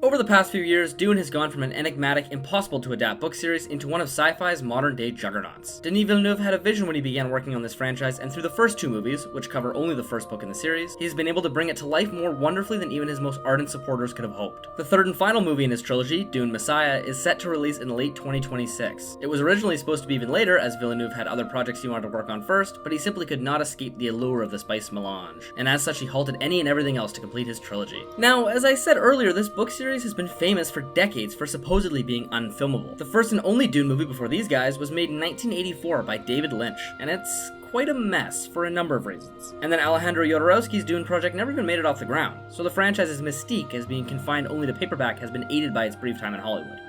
Over the past few years, Dune has gone from an enigmatic, impossible-to-adapt book series into one of sci-fi's modern-day juggernauts. Denis Villeneuve had a vision when he began working on this franchise, and through the first two movies, which cover only the first book in the series, he's been able to bring it to life more wonderfully than even his most ardent supporters could have hoped. The third and final movie in his trilogy, Dune Messiah, is set to release in late 2026. It was originally supposed to be even later, as Villeneuve had other projects he wanted to work on first, but he simply could not escape the allure of the spice melange, and as such he halted any and everything else to complete his trilogy. Now, as I said earlier, this book series has been famous for decades for supposedly being unfilmable. The first and only Dune movie before these guys was made in 1984 by David Lynch, and it's quite a mess for a number of reasons. And then Alejandro Jodorowsky's Dune project never even made it off the ground, so the franchise's mystique as being confined only to paperback has been aided by its brief time in Hollywood.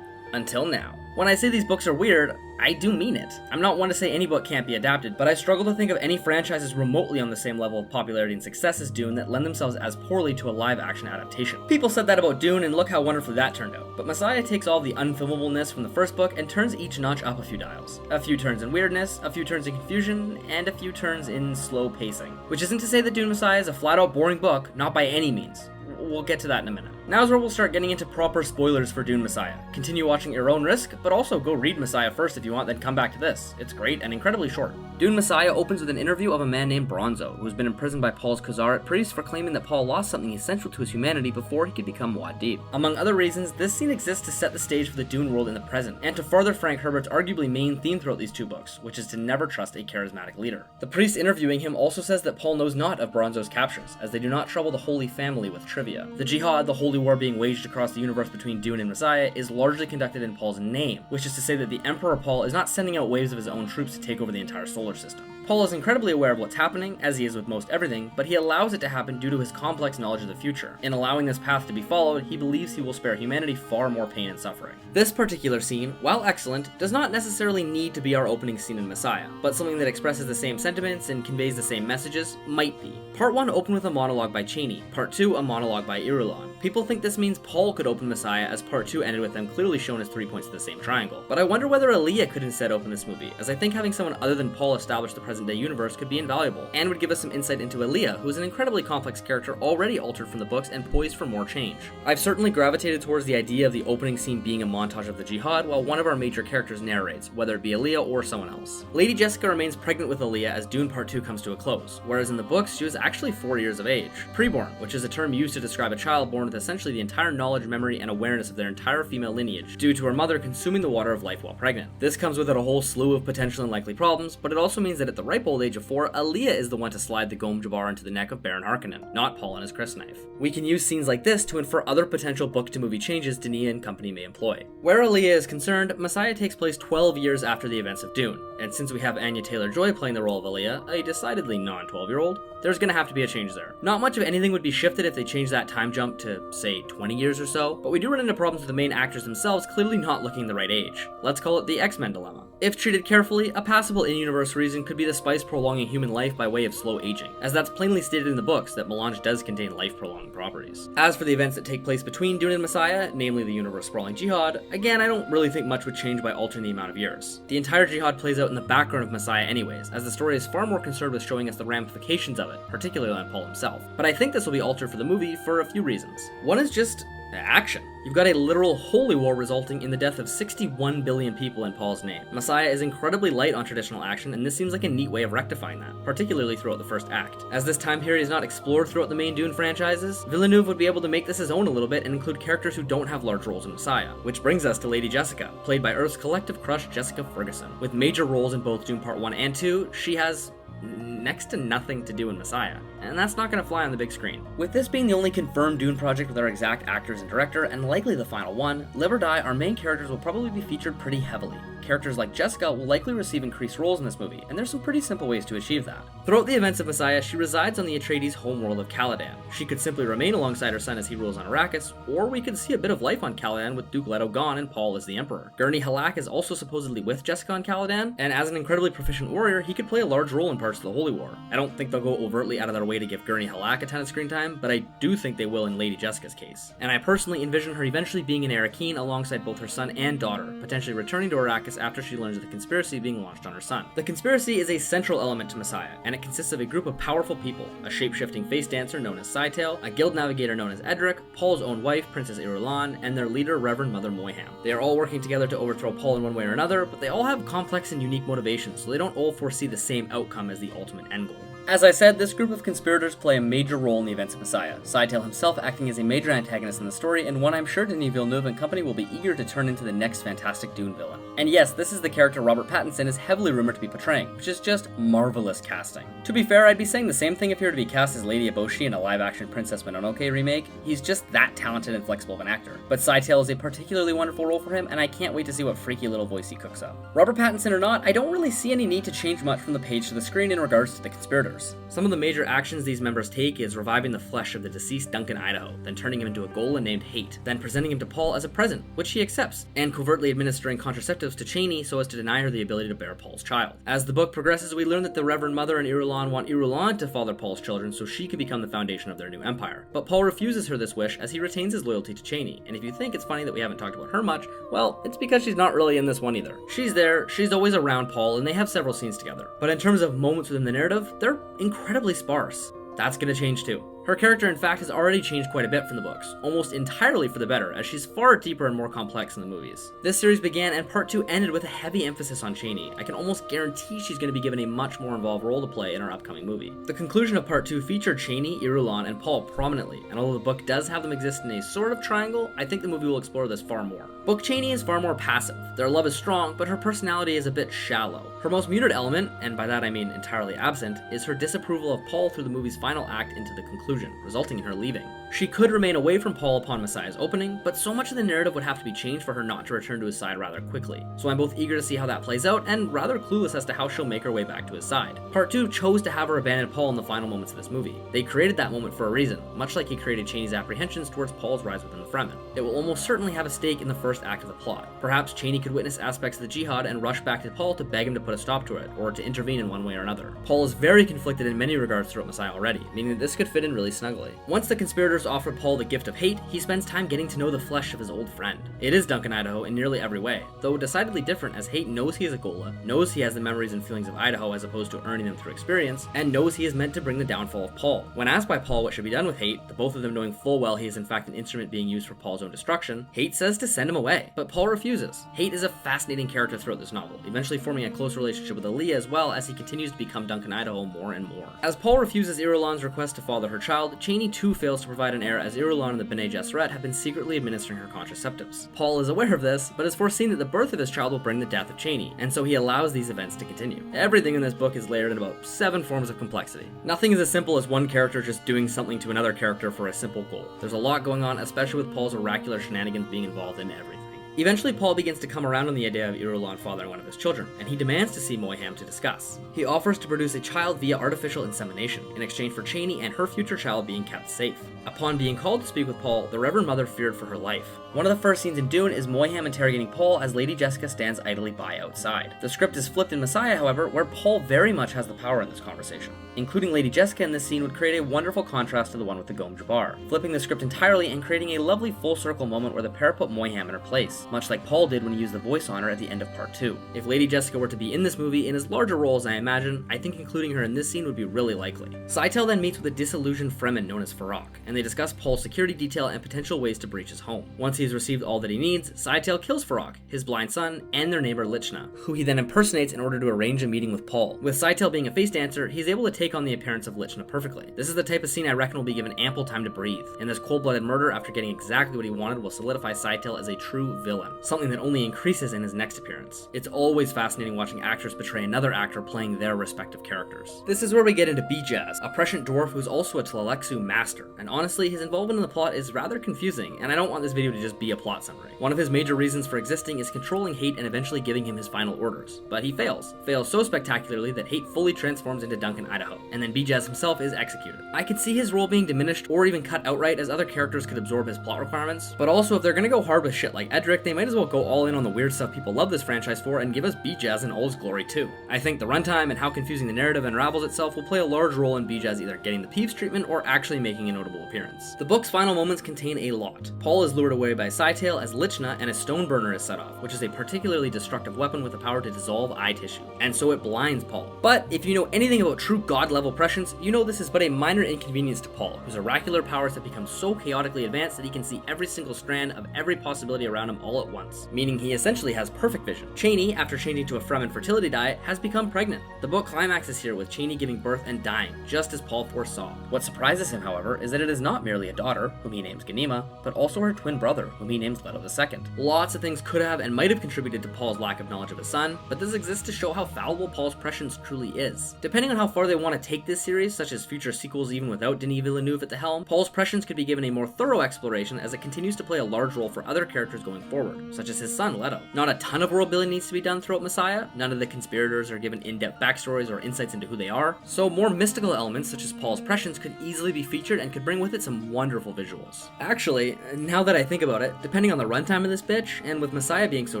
Until now. When I say these books are weird, I do mean it. I'm not one to say any book can't be adapted, but I struggle to think of any franchises remotely on the same level of popularity and success as Dune that lend themselves as poorly to a live-action adaptation. People said that about Dune, and look how wonderfully that turned out. But Messiah takes all the unfilmableness from the first book and turns each notch up a few dials. A few turns in weirdness, a few turns in confusion, and a few turns in slow pacing. Which isn't to say that Dune Messiah is a flat-out boring book, not by any means. We'll get to that in a minute. Now's where we'll start getting into proper spoilers for Dune Messiah. Continue watching at your own risk, but also go read Messiah first if you want, then come back to this. It's great and incredibly short. Dune Messiah opens with an interview of a man named Bronzo, who's been imprisoned by Paul's Khazarate priest for claiming that Paul lost something essential to his humanity before he could become Muad'Dib. Among other reasons, this scene exists to set the stage for the Dune world in the present, and to further Frank Herbert's arguably main theme throughout these two books, which is to never trust a charismatic leader. The priest interviewing him also says that Paul knows not of Bronzo's captures, as they do not trouble the Holy Family with trivia. The Jihad, the holy war being waged across the universe between Dune and Messiah, is largely conducted in Paul's name, which is to say that the Emperor Paul is not sending out waves of his own troops to take over the entire solar system. Paul is incredibly aware of what's happening, as he is with most everything, but he allows it to happen due to his complex knowledge of the future. In allowing this path to be followed, he believes he will spare humanity far more pain and suffering. This particular scene, while excellent, does not necessarily need to be our opening scene in Messiah, but something that expresses the same sentiments and conveys the same messages might be. Part 1 opened with a monologue by Chani, Part 2 a monologue by Irulan. People think this means Paul could open Messiah, as Part 2 ended with them clearly shown as 3 points of the same triangle. But I wonder whether Alia could instead open this movie, as I think having someone other than Paul establish the present day universe could be invaluable, and would give us some insight into Alia, who is an incredibly complex character already altered from the books and poised for more change. I've certainly gravitated towards the idea of the opening scene being a montage of the Jihad while one of our major characters narrates, whether it be Alia or someone else. Lady Jessica remains pregnant with Alia as Dune Part 2 comes to a close, whereas in the books she was actually 4 years of age. Preborn, which is a term used to describe a child born with essentially the entire knowledge, memory, and awareness of their entire female lineage, due to her mother consuming the water of life while pregnant. This comes with it a whole slew of potential and likely problems, but it also means that at the ripe old age of 4, Alia is the one to slide the Gom Jabbar into the neck of Baron Harkonnen, not Paul and his crysknife. We can use scenes like this to infer other potential book-to-movie changes Denis and company may employ. Where Alia is concerned, Messiah takes place 12 years after the events of Dune, and since we have Anya Taylor-Joy playing the role of Alia, a decidedly non-12-year-old, there's gonna have to be a change there. Not much of anything would be shifted if they changed that time jump to, say, 20 years or so, but we do run into problems with the main actors themselves clearly not looking the right age. Let's call it the X-Men dilemma. If treated carefully, a passable in-universe reason could be the spice prolonging human life by way of slow aging, as that's plainly stated in the books that melange does contain life-prolonging properties. As for the events that take place between Dune and Messiah, namely the universe-sprawling Jihad, again I don't really think much would change by altering the amount of years. The entire Jihad plays out in the background of Messiah anyways, as the story is far more concerned with showing us the ramifications of it, particularly on Paul himself. But I think this will be altered for the movie for a few reasons. One is just action. You've got a literal holy war resulting in the death of 61 billion people in Paul's name. Messiah is incredibly light on traditional action, and this seems like a neat way of rectifying that, particularly throughout the first act. As this time period is not explored throughout the main Dune franchises, Villeneuve would be able to make this his own a little bit and include characters who don't have large roles in Messiah. Which brings us to Lady Jessica, played by Earth's collective crush Jessica Ferguson. With major roles in both Dune Part 1 and 2, she has next to nothing to do in Messiah, and that's not going to fly on the big screen. With this being the only confirmed Dune project with our exact actors and director, and likely the final one, live or die, our main characters will probably be featured pretty heavily. Characters like Jessica will likely receive increased roles in this movie, and there's some pretty simple ways to achieve that. Throughout the events of Messiah, she resides on the Atreides' homeworld of Caladan. She could simply remain alongside her son as he rules on Arrakis, or we could see a bit of life on Caladan with Duke Leto gone and Paul as the Emperor. Gurney Halleck is also supposedly with Jessica on Caladan, and as an incredibly proficient warrior, he could play a large role in counterparts to the Holy War. I don't think they'll go overtly out of their way to give Gurney Halleck a ton of screen time, but I do think they will in Lady Jessica's case. And I personally envision her eventually being an Arrakeen alongside both her son and daughter, potentially returning to Arrakis after she learns of the conspiracy being launched on her son. The conspiracy is a central element to Messiah, and it consists of a group of powerful people, a shape-shifting face dancer known as Scytale, a guild navigator known as Edric, Paul's own wife, Princess Irulan, and their leader, Reverend Mother Moyham. They are all working together to overthrow Paul in one way or another, but they all have complex and unique motivations, so they don't all foresee the same outcome as the ultimate end goal. As I said, this group of conspirators play a major role in the events of Messiah, Scytale himself acting as a major antagonist in the story, and one I'm sure Denis Villeneuve and company will be eager to turn into the next fantastic Dune villain. And yes, this is the character Robert Pattinson is heavily rumored to be portraying, which is just marvelous casting. To be fair, I'd be saying the same thing if he were to be cast as Lady Eboshi in a live-action Princess Mononoke remake. He's just that talented and flexible of an actor. But Scytale is a particularly wonderful role for him, and I can't wait to see what freaky little voice he cooks up. Robert Pattinson or not, I don't really see any need to change much from the page to the screen in regards to the conspirators. Some of the major actions these members take is reviving the flesh of the deceased Duncan Idaho, then turning him into a golem named Hate, then presenting him to Paul as a present, which he accepts, and covertly administering contraceptives to Chani so as to deny her the ability to bear Paul's child. As the book progresses, we learn that the Reverend Mother and Irulan want Irulan to father Paul's children so she can become the foundation of their new empire. But Paul refuses her this wish as he retains his loyalty to Chani, and if you think it's funny that we haven't talked about her much, well, it's because she's not really in this one either. She's there, she's always around Paul, and they have several scenes together. But in terms of moments within the narrative, they're incredibly sparse. That's gonna change too. Her character, in fact, has already changed quite a bit from the books, almost entirely for the better, as she's far deeper and more complex in the movies. This series began and part 2 ended with a heavy emphasis on Chani. I can almost guarantee she's going to be given a much more involved role to play in our upcoming movie. The conclusion of part 2 featured Chani, Irulan, and Paul prominently, and although the book does have them exist in a sort of triangle, I think the movie will explore this far more. Book Chani is far more passive. Their love is strong, but her personality is a bit shallow. Her most muted element, and by that I mean entirely absent, is her disapproval of Paul through the movie's final act into the conclusion, resulting in her leaving. She could remain away from Paul upon Messiah's opening, but so much of the narrative would have to be changed for her not to return to his side rather quickly. So I'm both eager to see how that plays out, and rather clueless as to how she'll make her way back to his side. Part 2 chose to have her abandon Paul in the final moments of this movie. They created that moment for a reason, much like he created Chani's apprehensions towards Paul's rise within the Fremen. It will almost certainly have a stake in the first act of the plot. Perhaps Chani could witness aspects of the Jihad and rush back to Paul to beg him to put a stop to it, or to intervene in one way or another. Paul is very conflicted in many regards throughout Messiah already, meaning that this could fit in really snugly. Once the conspirators offer Paul the gift of Hate, he spends time getting to know the flesh of his old friend. It is Duncan Idaho in nearly every way, though decidedly different, as Hate knows he is a Gola, knows he has the memories and feelings of Idaho as opposed to earning them through experience, and knows he is meant to bring the downfall of Paul. When asked by Paul what should be done with Hate, the both of them knowing full well he is in fact an instrument being used for Paul's own destruction, Hate says to send him away, but Paul refuses. Hate is a fascinating character throughout this novel, eventually forming a close relationship with Alia as well as he continues to become Duncan Idaho more and more. As Paul refuses Irulan's request to father her child, Chani too fails to provide an heir, as Irulan and the Bene Gesserit have been secretly administering her contraceptives. Paul is aware of this, but has foreseen that the birth of his child will bring the death of Chani, and so he allows these events to continue. Everything in this book is layered in about 7 forms of complexity. Nothing is as simple as one character just doing something to another character for a simple goal. There's a lot going on, especially with Paul's oracular shenanigans being involved in everything. Eventually, Paul begins to come around on the idea of Irulan fathering one of his children, and he demands to see Moyham to discuss. He offers to produce a child via artificial insemination, in exchange for Chani and her future child being kept safe. Upon being called to speak with Paul, the Reverend Mother feared for her life. One of the first scenes in Dune is Moyham interrogating Paul as Lady Jessica stands idly by outside. The script is flipped in Messiah, however, where Paul very much has the power in this conversation. Including Lady Jessica in this scene would create a wonderful contrast to the one with the Gom Jabbar, flipping the script entirely and creating a lovely full circle moment where the pair put Moyham in her place, much like Paul did when he used the voice on her at the end of part 2. If Lady Jessica were to be in this movie in as large a role as I imagine, I think including her in this scene would be really likely. Scytale then meets with a disillusioned Fremen known as Farrak, and they discuss Paul's security detail and potential ways to breach his home. Once he's received all that he needs, Scytale kills Farrak, his blind son, and their neighbor Lichna, who he then impersonates in order to arrange a meeting with Paul. With Scytale being a face dancer, he's able to take on the appearance of Lichna perfectly. This is the type of scene I reckon will be given ample time to breathe, and this cold-blooded murder after getting exactly what he wanted will solidify Scytale as a true villain, something that only increases in his next appearance. It's always fascinating watching actors betray another actor playing their respective characters. This is where we get into Bijaz, a prescient dwarf who's also a Tlalexu master, and honestly, his involvement in the plot is rather confusing, and I don't want this video to just be a plot summary. One of his major reasons for existing is controlling Hate and eventually giving him his final orders, but he fails so spectacularly that Hate fully transforms into Duncan Idaho, and then Bijaz himself is executed. I could see his role being diminished or even cut outright, as other characters could absorb his plot requirements, but also if they're gonna go hard with shit like Edric, Edric, they might as well go all in on the weird stuff people love this franchise for and give us Bijaz in all his glory too. I think the runtime and how confusing the narrative unravels itself will play a large role in Bijaz either getting the Peeves treatment or actually making a notable appearance. The book's final moments contain a lot. Paul is lured away by Scytale as Lichna and a stone burner is set off, which is a particularly destructive weapon with the power to dissolve eye tissue, and so it blinds Paul. But if you know anything about true god-level prescience, you know this is but a minor inconvenience to Paul, whose oracular powers have become so chaotically advanced that he can see every single strand of every possibility around him all at once, meaning he essentially has perfect vision. Chani, after changing to a Fremen fertility diet, has become pregnant. The book climaxes here with Chani giving birth and dying, just as Paul foresaw. What surprises him, however, is that it is not merely a daughter, whom he names Ganima, but also her twin brother, whom he names Leto II. Lots of things could have and might have contributed to Paul's lack of knowledge of his son, but this exists to show how fallible Paul's prescience truly is. Depending on how far they want to take this series, such as future sequels even without Denis Villeneuve at the helm, Paul's prescience could be given a more thorough exploration as it continues to play a large role for other characters going forward, such as his son Leto. Not a ton of world building needs to be done throughout Messiah, none of the conspirators are given in-depth backstories or insights into who they are, so more mystical elements such as Paul's prescience could easily be featured and could bring with it some wonderful visuals. Actually, now that I think about it, depending on the runtime of this bitch, and with Messiah being so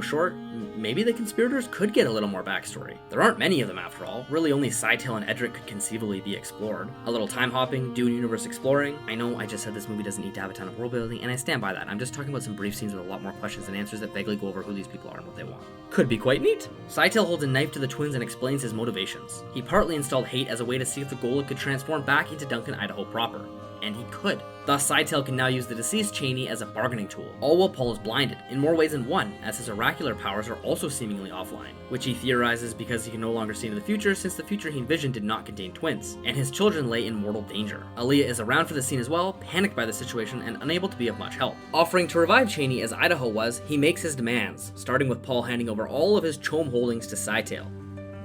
short, maybe the conspirators could get a little more backstory. There aren't many of them after all, really only Scytale and Edric could conceivably be explored. A little time hopping, Dune universe exploring. I know I just said this movie doesn't need to have a ton of world building, and I stand by that. I'm just talking about some brief scenes with a lot more questions and answers that vaguely go over who these people are and what they want. Could be quite neat. Scytale holds a knife to the twins and explains his motivations. He partly installed hate as a way to see if the Gola could transform back into Duncan, Idaho proper. And he could. Thus, Scytale can now use the deceased Chani as a bargaining tool, all while Paul is blinded, in more ways than one, as his oracular powers are also seemingly offline, which he theorizes because he can no longer see into the future since the future he envisioned did not contain twins, and his children lay in mortal danger. Alia is around for the scene as well, panicked by the situation and unable to be of much help. Offering to revive Chani as Idaho was, he makes his demands, starting with Paul handing over all of his Chom holdings to Scytale.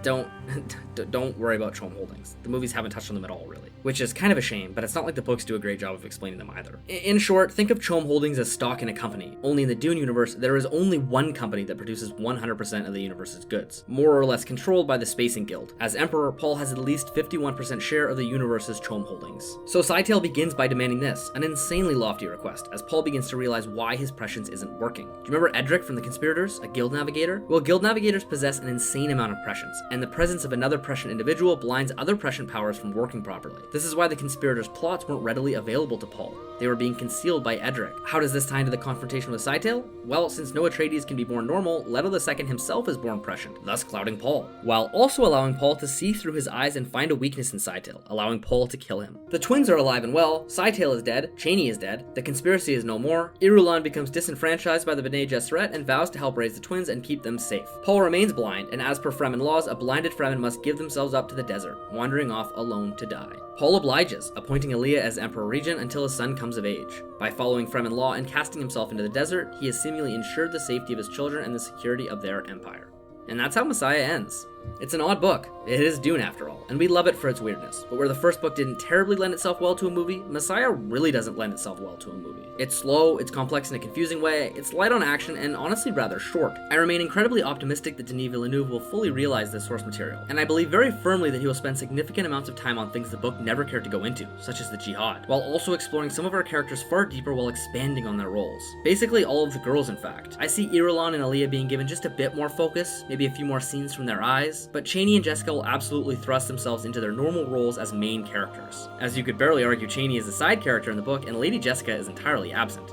Don't worry about Chom holdings. The movies haven't touched on them at all, really. Which is kind of a shame, but it's not like the books do a great job of explaining them either. In short, think of Chom holdings as stock in a company. Only in the Dune universe, there is only one company that produces 100% of the universe's goods, more or less controlled by the Spacing Guild. As Emperor, Paul has at least 51% share of the universe's Chom holdings. So Scytale begins by demanding this, an insanely lofty request, as Paul begins to realize why his prescience isn't working. Do you remember Edric from the Conspirators, a guild navigator? Well, guild navigators possess an insane amount of prescience, and the presence of another prescient individual blinds other prescient powers from working properly. This is why the conspirators' plots weren't readily available to Paul. They were being concealed by Edric. How does this tie into the confrontation with Scytale? Well, since no Atreides can be born normal, Leto II himself is born prescient, thus clouding Paul, while also allowing Paul to see through his eyes and find a weakness in Scytale, allowing Paul to kill him. The twins are alive and well, Scytale is dead, Chani is dead, the conspiracy is no more, Irulan becomes disenfranchised by the Bene Gesserit and vows to help raise the twins and keep them safe. Paul remains blind, and as per Fremen laws, a blinded Fremen must give themselves up to the desert, wandering off alone to die. Paul obliges, appointing Alia as Emperor Regent until his son comes of age. By following Fremen law and casting himself into the desert, he has seemingly ensured the safety of his children and the security of their empire. And that's how Messiah ends. It's an odd book. It is Dune after all, and we love it for its weirdness. But where the first book didn't terribly lend itself well to a movie, Messiah really doesn't lend itself well to a movie. It's slow, it's complex in a confusing way, it's light on action, and honestly rather short. I remain incredibly optimistic that Denis Villeneuve will fully realize this source material, and I believe very firmly that he will spend significant amounts of time on things the book never cared to go into, such as the Jihad, while also exploring some of our characters far deeper while expanding on their roles. Basically all of the girls, in fact. I see Irulan and Alia being given just a bit more focus, maybe a few more scenes from their eyes, but Chani and Jessica will absolutely thrust themselves into their normal roles as main characters. As you could barely argue, Chani is a side character in the book, and Lady Jessica is entirely absent.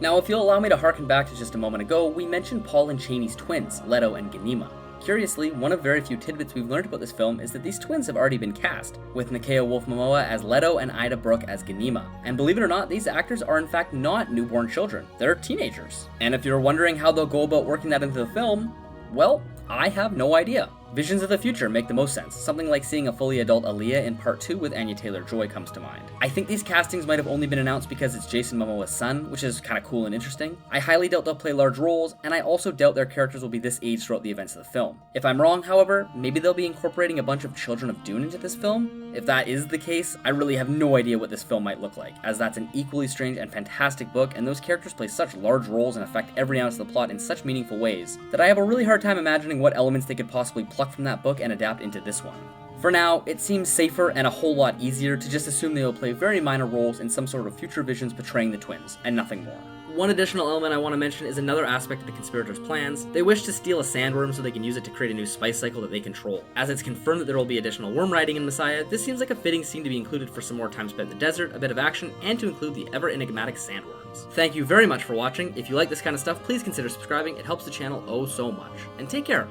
Now, if you'll allow me to harken back to just a moment ago, we mentioned Paul and Chani's twins, Leto and Ganima. Curiously, one of very few tidbits we've learned about this film is that these twins have already been cast, with Nakia Wolf-Momoa as Leto and Ida Brooke as Ganima. And believe it or not, these actors are in fact not newborn children, they're teenagers. And if you're wondering how they'll go about working that into the film, well, I have no idea. Visions of the future make the most sense. Something like seeing a fully adult Alia in part 2 with Anya Taylor-Joy comes to mind. I think these castings might have only been announced because it's Jason Momoa's son, which is kind of cool and interesting. I highly doubt they'll play large roles, and I also doubt their characters will be this age throughout the events of the film. If I'm wrong, however, maybe they'll be incorporating a bunch of Children of Dune into this film? If that is the case, I really have no idea what this film might look like, as that's an equally strange and fantastic book, and those characters play such large roles and affect every ounce of the plot in such meaningful ways, that I have a really hard time imagining what elements they could possibly pluck from that book and adapt into this one. For now, it seems safer and a whole lot easier to just assume they will play very minor roles in some sort of future visions betraying the twins, and nothing more. One additional element I want to mention is another aspect of the Conspirators' plans. They wish to steal a sandworm so they can use it to create a new spice cycle that they control. As it's confirmed that there will be additional worm riding in Messiah, this seems like a fitting scene to be included for some more time spent in the desert, a bit of action, and to include the ever-enigmatic sandworms. Thank you very much for watching. If you like this kind of stuff, please consider subscribing. It helps the channel oh so much. And take care!